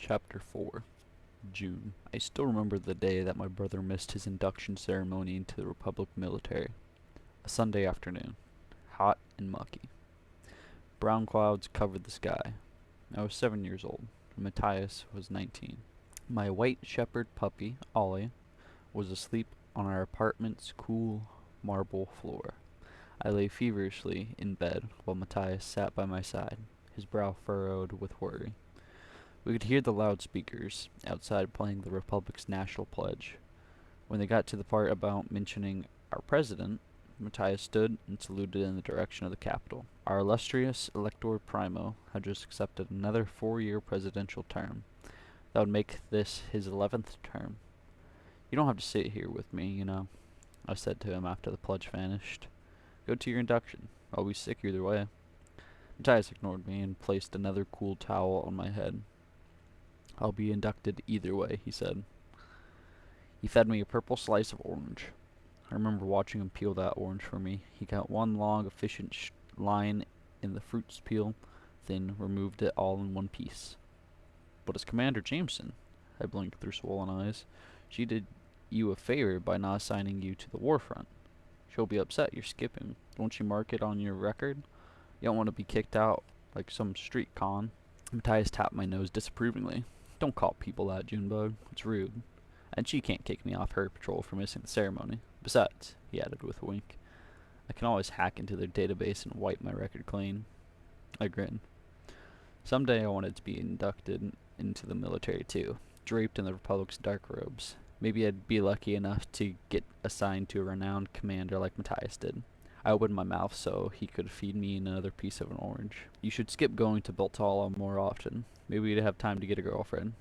Chapter 4 June. I still remember the day that my brother missed his induction ceremony into the Republic military. A Sunday afternoon. Hot and mucky. Brown clouds covered the sky. I was 7 years old, and Matthias was 19. My white shepherd puppy, Ollie, was asleep on our apartment's cool marble floor. I lay feverishly in bed while Matthias sat by my side, his brow furrowed with worry. We could hear the loudspeakers outside playing the Republic's national pledge. When they got to the part about mentioning our president, Matthias stood and saluted in the direction of the Capitol. Our illustrious Elector Primo had just accepted another 4-year presidential term. That would make this his 11th term. "You don't have to sit here with me, you know," I said to him after the pledge vanished. "Go to your induction. I'll be sick either way." Matthias ignored me and placed another cool towel on my head. "I'll be inducted either way," he said. He fed me a purple slice of orange. I remember watching him peel that orange for me. He got one long, efficient line in the fruit's peel, then removed it all in one piece. "But it's Commander Jameson," I blinked through swollen eyes. "She did you a favor by not assigning you to the war front. She'll be upset you're skipping. Won't she mark it on your record? You don't want to be kicked out like some street con." Matthias tapped my nose disapprovingly. "Don't call people that, Junebug. It's rude. And she can't kick me off her patrol for missing the ceremony. Besides," he added with a wink, "I can always hack into their database and wipe my record clean." I grinned. Someday I wanted to be inducted into the military too, draped in the Republic's dark robes. Maybe I'd be lucky enough to get assigned to a renowned commander like Matthias did. I opened my mouth so he could feed me another piece of an orange. "You should skip going to Beltala more often. Maybe you'd have time to get a girlfriend."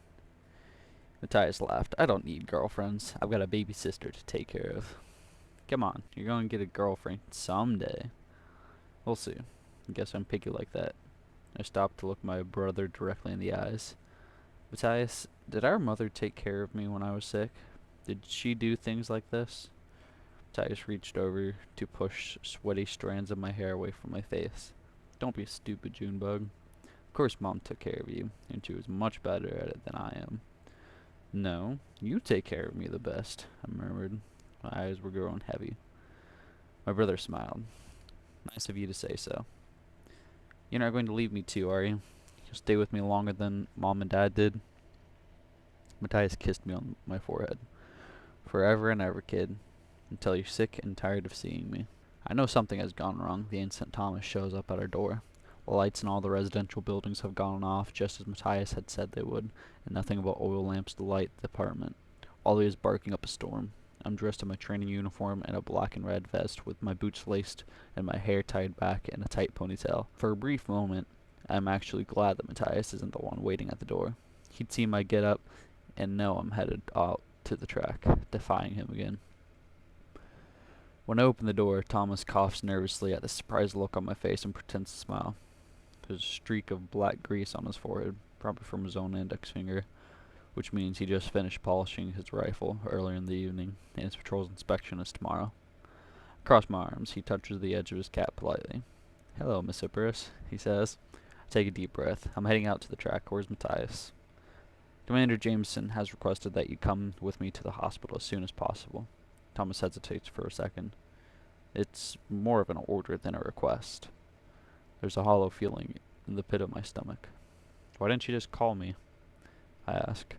Matthias laughed. "I don't need girlfriends. I've got a baby sister to take care of." "Come on, you're going to get a girlfriend someday." "We'll see. I guess I'm picky like that." I stopped to look my brother directly in the eyes. "Matthias, did our mother take care of me when I was sick? Did she do things like this?" Matthias reached over to push sweaty strands of my hair away from my face. "Don't be a stupid Junebug. Of course Mom took care of you, and she was much better at it than I am." "No, you take care of me the best," I murmured. My eyes were growing heavy. My brother smiled. "Nice of you to say so. You're not going to leave me too, are you? You'll stay with me longer than Mom and Dad did?" Matthias kissed me on my forehead. "Forever and ever, kid. Until you're sick and tired of seeing me." I know something has gone wrong the instant Thomas shows up at our door. The lights in all the residential buildings have gone off just as Matthias had said they would, and nothing but oil lamps to light the apartment. Ollie is barking up a storm. I'm dressed in my training uniform and a black and red vest with my boots laced and my hair tied back in a tight ponytail. For a brief moment, I'm actually glad that Matthias isn't the one waiting at the door. He'd see my get up and know I'm headed out to the track, defying him again. When I open the door, Thomas coughs nervously at the surprised look on my face and pretends to smile. There's a streak of black grease on his forehead, probably from his own index finger, which means he just finished polishing his rifle earlier in the evening, and his patrol's inspection is tomorrow. Across my arms, he touches the edge of his cap politely. "Hello, Miss Icarus," he says. I take a deep breath. I'm heading out to the track. Where's Matthias? "Commander Jameson has requested that you come with me to the hospital as soon as possible." Thomas hesitates for a second. It's more of an order than a request. There's a hollow feeling in the pit of my stomach. "Why didn't you just call me?" I ask.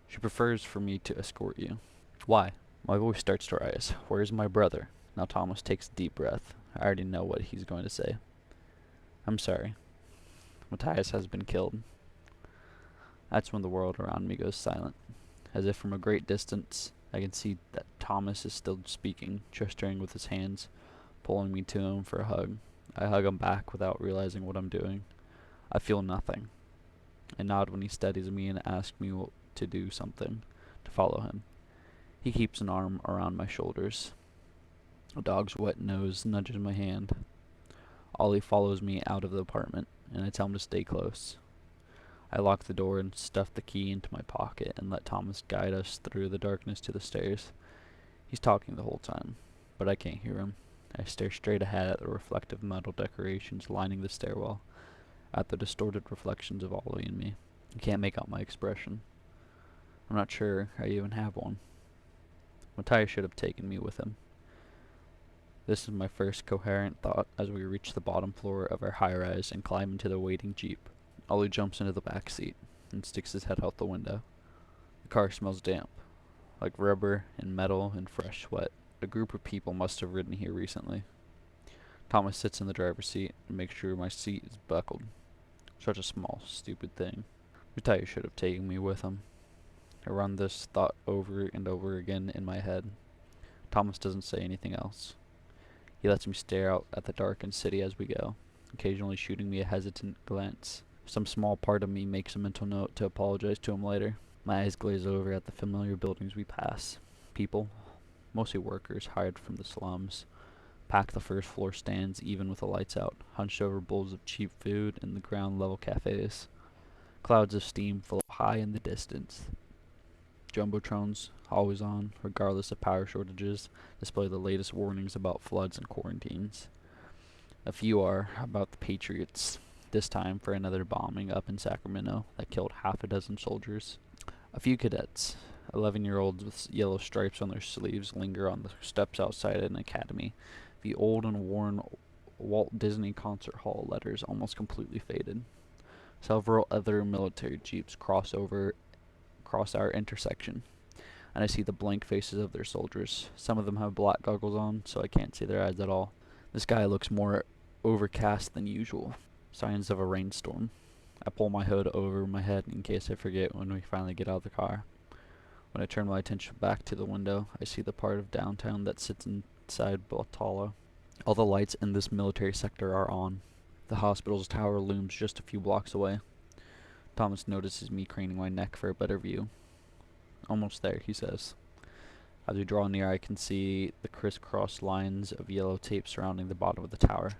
"She prefers for me to escort you." "Why?" My voice starts to rise. "Where's my brother?" Now Thomas takes a deep breath. I already know what he's going to say. "I'm sorry. Matthias has been killed." That's when the world around me goes silent. As if from a great distance, I can see that Thomas is still speaking, gesturing with his hands, pulling me to him for a hug. I hug him back without realizing what I'm doing. I feel nothing. I nod when he steadies me and asks me to do something, to follow him. He keeps an arm around my shoulders. A dog's wet nose nudges my hand. Ollie follows me out of the apartment, and I tell him to stay close. I lock the door and stuff the key into my pocket and let Thomas guide us through the darkness to the stairs. He's talking the whole time, but I can't hear him. I stare straight ahead at the reflective metal decorations lining the stairwell, at the distorted reflections of Ollie and me. You can't make out my expression. I'm not sure I even have one. Matthias should have taken me with him. This is my first coherent thought as we reach the bottom floor of our high-rise and climb into the waiting Jeep. Ollie jumps into the back seat and sticks his head out the window. The car smells damp, like rubber and metal and fresh sweat. A group of people must have ridden here recently. Thomas sits in the driver's seat and makes sure my seat is buckled. Such a small, stupid thing. Matthias should have taken me with him. I run this thought over and over again in my head. Thomas doesn't say anything else. He lets me stare out at the darkened city as we go, occasionally shooting me a hesitant glance. Some small part of me makes a mental note to apologize to him later. My eyes glaze over at the familiar buildings we pass. People, mostly workers hired from the slums, pack the first floor stands even with the lights out, hunched over bowls of cheap food in the ground level cafes. Clouds of steam float high in the distance. Jumbotrons, always on, regardless of power shortages, display the latest warnings about floods and quarantines. A few are about the Patriots, this time for another bombing up in Sacramento that killed half a dozen soldiers. A few cadets, 11-year-olds with yellow stripes on their sleeves, linger on the steps outside an academy. The old and worn Walt Disney Concert Hall letters almost completely faded. Several other military jeeps cross our intersection, and I see the blank faces of their soldiers. Some of them have black goggles on, so I can't see their eyes at all. The sky looks more overcast than usual. Signs of a rainstorm. I pull my hood over my head in case I forget when we finally get out of the car. When I turn my attention back to the window, I see the part of downtown that sits inside Batala. All the lights in this military sector are on. The hospital's tower looms just a few blocks away. Thomas notices me craning my neck for a better view. Almost there, he says. As we draw near, I can see the crisscross lines of yellow tape surrounding the bottom of the tower.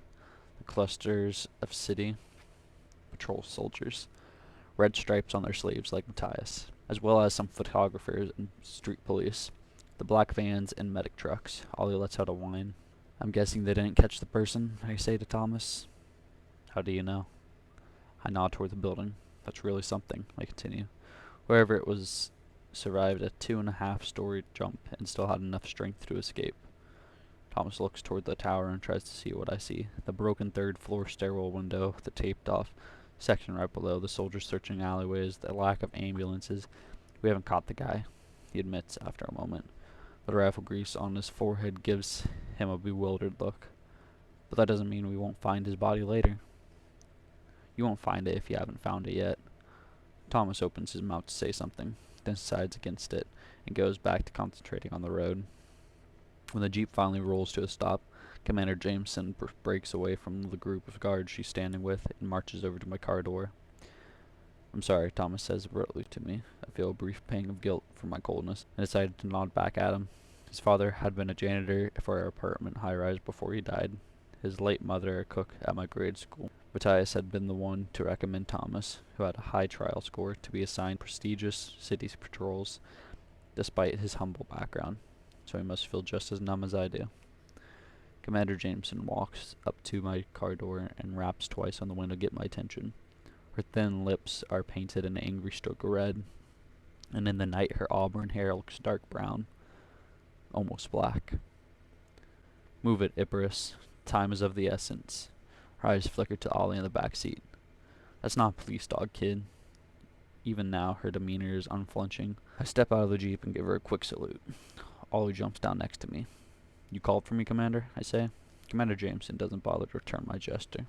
The clusters of city patrol soldiers, red stripes on their sleeves like Matthias, as well as some photographers and street police. The black vans and medic trucks. Ollie lets out a whine. I'm guessing they didn't catch the person, I say to Thomas. How do you know? I nod toward the building. That's really something, I continue. Whoever it was survived a 2.5-story jump and still had enough strength to escape. Thomas looks toward the tower and tries to see what I see. The broken third-floor stairwell window, the taped-off section right below, the soldiers searching alleyways, the lack of ambulances. We haven't caught the guy, he admits after a moment. The rifle grease on his forehead gives him a bewildered look. But that doesn't mean we won't find his body later. You won't find it if you haven't found it yet. Thomas opens his mouth to say something, then decides against it, and goes back to concentrating on the road. When the Jeep finally rolls to a stop, Commander Jameson breaks away from the group of guards she's standing with and marches over to my car door. I'm sorry, Thomas says abruptly to me. I feel a brief pang of guilt for my coldness, and decided to nod back at him. His father had been a janitor for our apartment high-rise before he died. His late mother a cook at my grade school. Matthias had been the one to recommend Thomas, who had a high trial score, to be assigned prestigious city patrols, despite his humble background, so he must feel just as numb as I do. Commander Jameson walks up to my car door and raps twice on the window to get my attention. Her thin lips are painted an angry stroke of red, and in the night her auburn hair looks dark brown, almost black. Move it, Icarus. Time is of the essence. Her eyes flicker to Ollie in the back seat. That's not a police dog, kid. Even now, her demeanor is unflinching. I step out of the Jeep and give her a quick salute. Ollie jumps down next to me. You called for me, Commander? I say. Commander Jameson doesn't bother to return my gesture.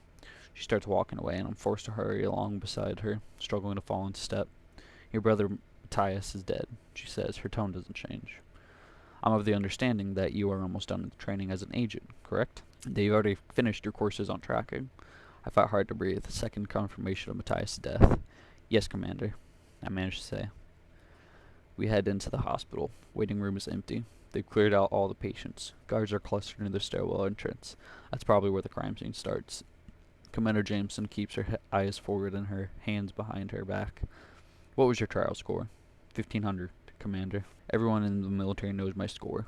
She starts walking away, and I'm forced to hurry along beside her, struggling to fall into step. Your brother Matthias is dead, she says. Her tone doesn't change. I'm of the understanding that you are almost done with training as an agent, correct? That you already finished your courses on tracking. I fought hard to breathe. The second confirmation of Matthias' death. Yes, Commander, I managed to say. We head into the hospital. Waiting room is empty. They've cleared out all the patients. Guards are clustered in the stairwell entrance. That's probably where the crime scene starts. Commander Jameson keeps her eyes forward and her hands behind her back. What was your trial score? 1500, Commander. Everyone in the military knows my score.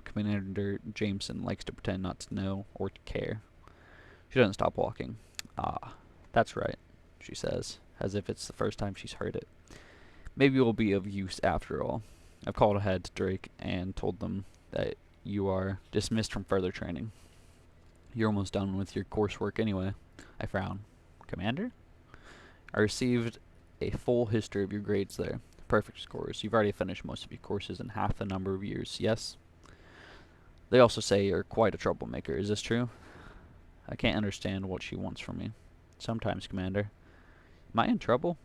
Commander Jameson likes to pretend not to know or to care. She doesn't stop walking. Ah, that's right, she says. as if it's the first time she's heard it. Maybe it will be of use after all. I've called ahead to Drake and told them that you are dismissed from further training. You're almost done with your coursework anyway. I frown. Commander? I received a full history of your grades there. Perfect scores. You've already finished most of your courses in half the number of years, yes? They also say you're quite a troublemaker. Is this true? I can't understand what she wants from me. Sometimes, Commander. Am I in trouble?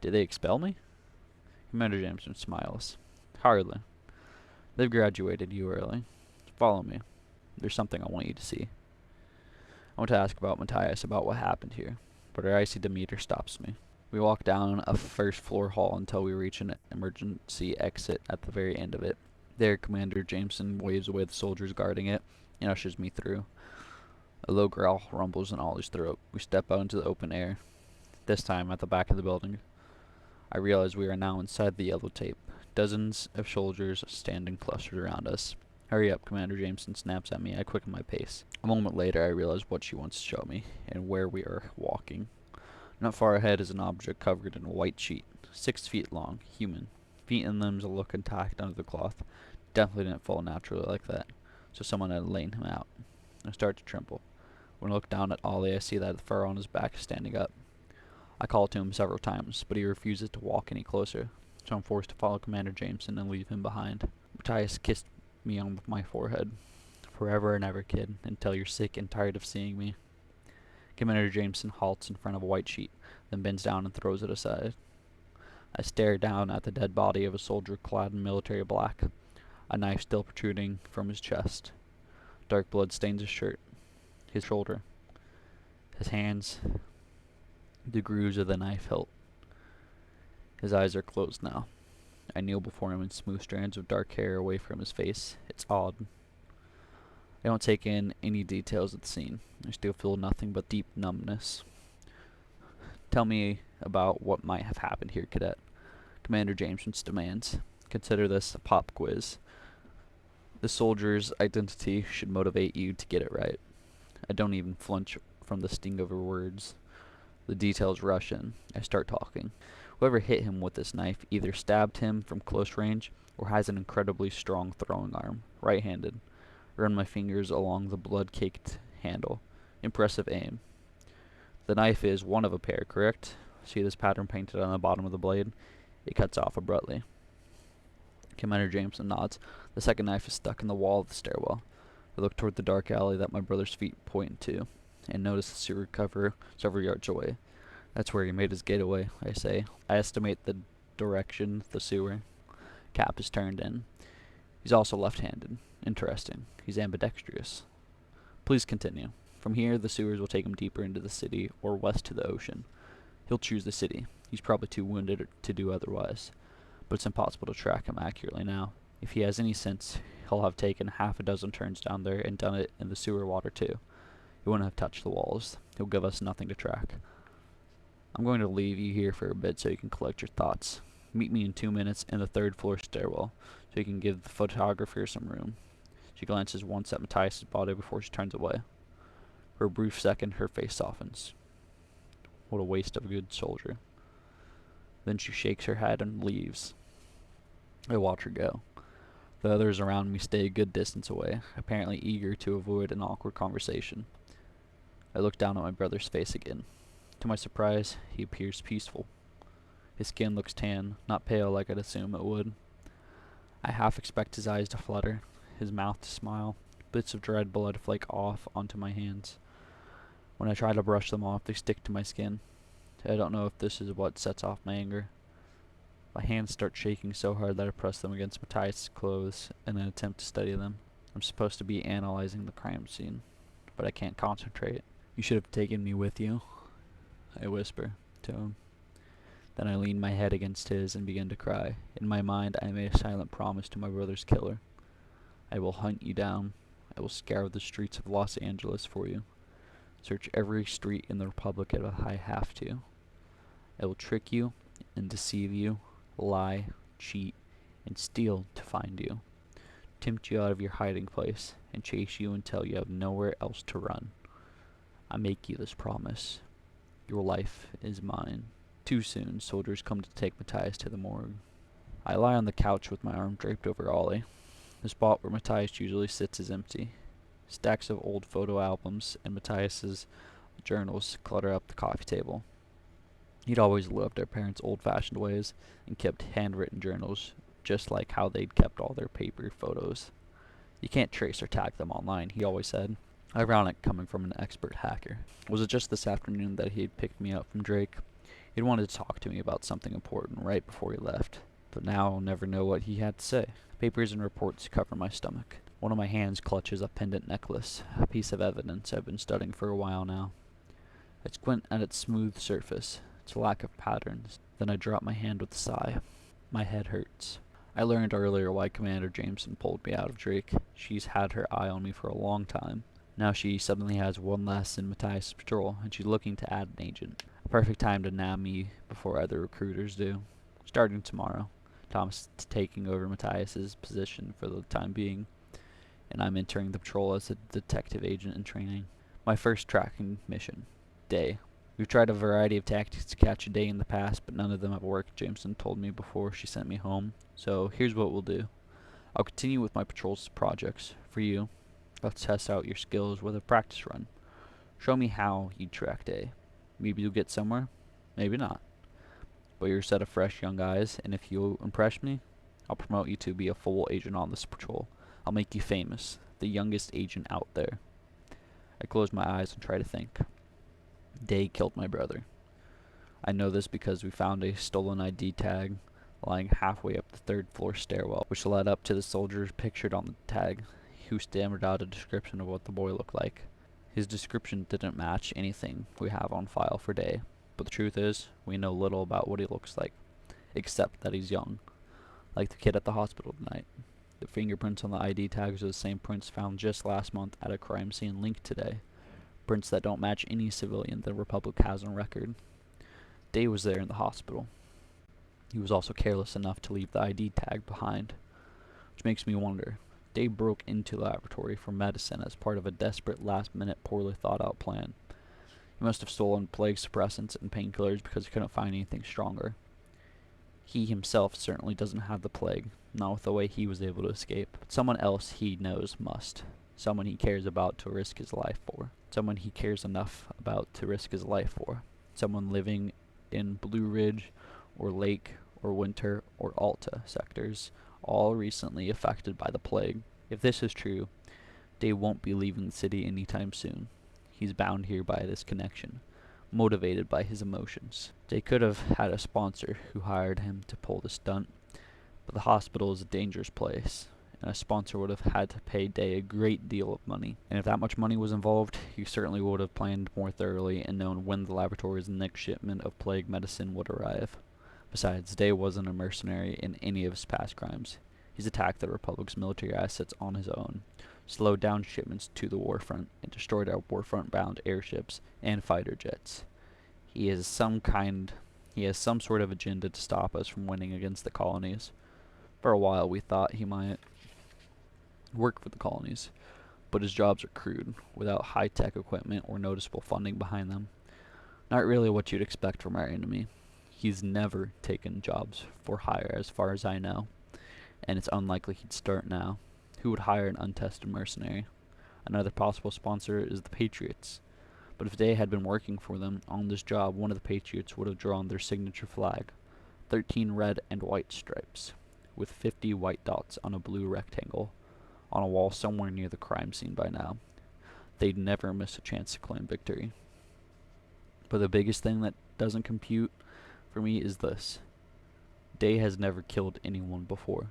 Did they expel me? Commander Jameson smiles. Hardly. They've graduated you early. Follow me. There's something I want you to see. I want to ask about Matthias, about what happened here, but her icy demeanor stops me. We walk down a first-floor hall until we reach an emergency exit at the very end of it. There, Commander Jameson waves away the soldiers guarding it and ushers me through. A low growl rumbles in Ollie's throat. We step out into the open air. This time, at the back of the building, I realize we are now inside the yellow tape. Dozens of soldiers standing clustered around us. Hurry up, Commander Jameson snaps at me. I quicken my pace. A moment later, I realize what she wants to show me, and where we are walking. Not far ahead is an object covered in a white sheet, 6 feet long, human. Feet and limbs look intact under the cloth. Definitely didn't fall naturally like that, so someone had lain him out. I start to tremble. When I look down at Ollie, I see that the fur on his back is standing up. I call to him several times, but he refuses to walk any closer, so I'm forced to follow Commander Jameson and leave him behind. Matthias kissed me on my forehead. Forever and ever, kid, until you're sick and tired of seeing me. Commander Jameson halts in front of a white sheet, then bends down and throws it aside. I stare down at the dead body of a soldier clad in military black, a knife still protruding from his chest. Dark blood stains his shirt, his shoulder, his hands, the grooves of the knife hilt. His eyes are closed now. I kneel before him and smooth strands of dark hair away from his face. It's odd. I don't take in any details of the scene. I still feel nothing but deep numbness. Tell me about what might have happened here, Cadet. Commander Jameson demands. Consider this a pop quiz. The soldier's identity should motivate you to get it right. I don't even flinch from the sting of her words. The details rush in. I start talking. Whoever hit him with this knife either stabbed him from close range or has an incredibly strong throwing arm, right-handed. Run my fingers along the blood-caked handle. Impressive aim. The knife is one of a pair, correct? See this pattern painted on the bottom of the blade? It cuts off abruptly. Commander Jameson nods. The second knife is stuck in the wall of the stairwell. I look toward the dark alley that my brother's feet point to, and notice the sewer cover several yards away. That's where he made his getaway, I say. I estimate the direction the sewer cap is turned in. He's also left-handed. Interesting. He's ambidextrous. Please continue. From here, the sewers will take him deeper into the city or west to the ocean. He'll choose the city. He's probably too wounded to do otherwise. But it's impossible to track him accurately now. If he has any sense, he'll have taken half a dozen turns down there and done it in the sewer water too. He wouldn't have touched the walls. He'll give us nothing to track. I'm going to leave you here for a bit so you can collect your thoughts. Meet me in 2 minutes in the third-floor stairwell so you can give the photographer some room. She glances once at Matthias' body before she turns away. For a brief second, her face softens. What a waste of a good soldier. Then she shakes her head and leaves. I watch her go. The others around me stay a good distance away, apparently eager to avoid an awkward conversation. I look down at my brother's face again. To my surprise, he appears peaceful. His skin looks tan, not pale like I'd assume it would. I half expect his eyes to flutter, his mouth to smile. Bits of dried blood flake off onto my hands. When I try to brush them off, they stick to my skin. I don't know if this is what sets off my anger. My hands start shaking so hard that I press them against Matthias' clothes in an attempt to steady them. I'm supposed to be analyzing the crime scene, but I can't concentrate. You should have taken me with you, I whisper to him. Then I lean my head against his and begin to cry. In my mind, I made a silent promise to my brother's killer. I will hunt you down. I will scour the streets of Los Angeles for you. Search every street in the Republic if I have to. I will trick you and deceive you, lie, cheat, and steal to find you. Tempt you out of your hiding place and chase you until you have nowhere else to run. I make you this promise. Your life is mine. Too soon, soldiers come to take Matthias to the morgue. I lie on the couch with my arm draped over Ollie. The spot where Matthias usually sits is empty. Stacks of old photo albums and Matthias's journals clutter up the coffee table. He'd always loved our parents' old-fashioned ways and kept handwritten journals, just like how they'd kept all their paper photos. You can't trace or tag them online, he always said. Ironic coming from an expert hacker. Was it just this afternoon that he had picked me up from Drake? He'd wanted to talk to me about something important right before he left, but now I'll never know what he had to say. Papers and reports cover my stomach. One of my hands clutches a pendant necklace, a piece of evidence I've been studying for a while now. I squint at its smooth surface, its lack of patterns. Then I drop my hand with a sigh. My head hurts. I learned earlier why Commander Jameson pulled me out of Drake. She's had her eye on me for a long time. Now she suddenly has one less in Matthias' patrol, and she's looking to add an agent. A perfect time to nab me before other recruiters do. Starting tomorrow, Thomas is taking over Matthias' position for the time being, and I'm entering the patrol as a detective agent in training. My first tracking mission. Day. We've tried a variety of tactics to catch a Day in the past, but none of them have worked, Jameson told me before she sent me home. So here's what we'll do. I'll continue with my patrol's projects. For you, I'll test out your skills with a practice run. Show me how you track Day. Maybe you'll get somewhere, maybe not. But you're a set of fresh young eyes, and if you impress me, I'll promote you to be a full agent on this patrol. I'll make you famous, the youngest agent out there. I close my eyes and try to think. Day killed my brother. I know this because we found a stolen ID tag lying halfway up the third-floor stairwell, which led up to the soldier pictured on the tag, who stammered out a description of what the boy looked like. His description didn't match anything we have on file for Day, but the truth is, we know little about what he looks like, except that he's young, like the kid at the hospital tonight. The fingerprints on the ID tags are the same prints found just last month at a crime scene linked today. Prints that don't match any civilian the Republic has on record. Day was there in the hospital. He was also careless enough to leave the ID tag behind, which makes me wonder. Day broke into the laboratory for medicine as part of a desperate, last-minute, poorly thought-out plan. He must have stolen plague suppressants and painkillers because he couldn't find anything stronger. He himself certainly doesn't have the plague, not with the way he was able to escape, but someone else he knows must. Someone he cares about to risk his life for. Someone he cares enough about to risk his life for. Someone living in Blue Ridge, or Lake, or Winter, or Alta sectors, all recently affected by the plague. If this is true, Day won't be leaving the city anytime soon. He's bound here by this connection, motivated by his emotions. Day could have had a sponsor who hired him to pull the stunt, but the hospital is a dangerous place, and a sponsor would have had to pay Day a great deal of money. And if that much money was involved, he certainly would have planned more thoroughly and known when the laboratory's next shipment of plague medicine would arrive. Besides, Day wasn't a mercenary in any of his past crimes. He's attacked the Republic's military assets on his own, slowed down shipments to the warfront, and destroyed our warfront-bound airships and fighter jets. He has some sort of agenda to stop us from winning against the colonies. For a while, we thought he might work for the colonies, but his jobs are crude, without high-tech equipment or noticeable funding behind them. Not really what you'd expect from our enemy. He's never taken jobs for hire as far as I know, and it's unlikely he'd start now. Who would hire an untested mercenary? Another possible sponsor is the Patriots. But if Day had been working for them on this job, one of the Patriots would have drawn their signature flag, 13 red and white stripes, with 50 white dots on a blue rectangle, on a wall somewhere near the crime scene by now. They'd never miss a chance to claim victory. But the biggest thing that doesn't compute for me is this. Day has never killed anyone before.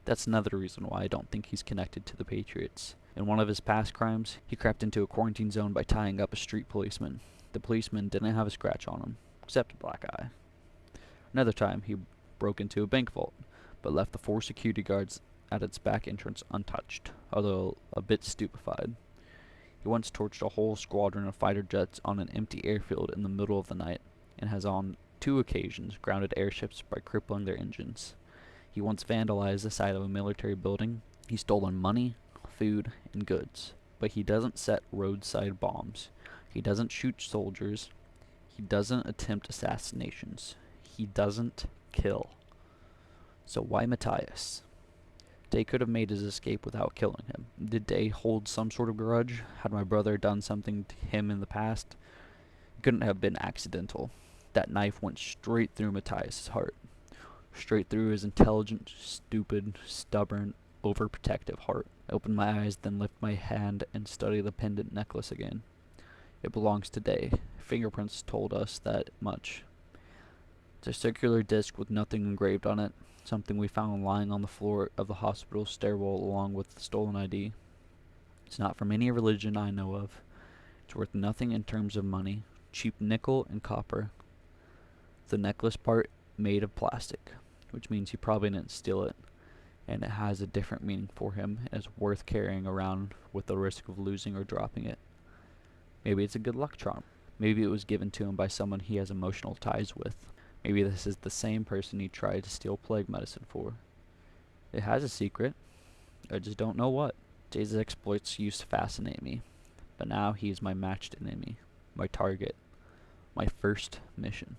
That's another reason why I don't think he's connected to the Patriots. In one of his past crimes, he crept into a quarantine zone by tying up a street policeman. The policeman didn't have a scratch on him, except a black eye. Another time, he broke into a bank vault, but left the 4 security guards at its back entrance untouched, although a bit stupefied. He once torched a whole squadron of fighter jets on an empty airfield in the middle of the night, and has on 2 occasions grounded airships by crippling their engines. He once vandalized the side of a military building. He's stolen money, food, and goods, but he doesn't set roadside bombs. He doesn't shoot soldiers. He doesn't attempt assassinations. He doesn't kill. So why Matthias? Day could have made his escape without killing him. Did Day hold some sort of grudge? Had my brother done something to him in the past? It couldn't have been accidental. That knife went straight through Matthias's heart. Straight through his intelligent, stupid, stubborn, overprotective heart. I opened my eyes, then lifted my hand and studied the pendant necklace again. It belongs to Day. Fingerprints told us that much. It's a circular disc with nothing engraved on it. Something we found lying on the floor of the hospital stairwell along with the stolen ID. It's not from any religion I know of. It's worth nothing in terms of money. Cheap nickel and copper. The necklace part made of plastic, which means he probably didn't steal it, and it has a different meaning for him and is worth carrying around with the risk of losing or dropping it. Maybe it's a good luck charm. Maybe it was given to him by someone he has emotional ties with. Maybe this is the same person he tried to steal plague medicine for. It has a secret. I just don't know what. Day's exploits used to fascinate me, but now he is my matched enemy, my target, my first mission.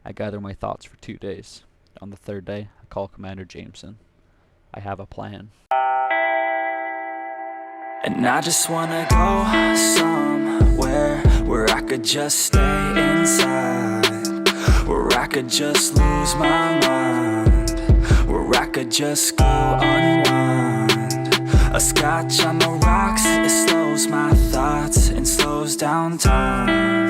I gather my thoughts for 2 days. On the 3rd day, I call Commander Jameson. I have a plan. And I just wanna go somewhere where I could just stay inside, where I could just lose my mind, where I could just go unwind. A scotch on the rocks, it slows my thoughts and slows down time.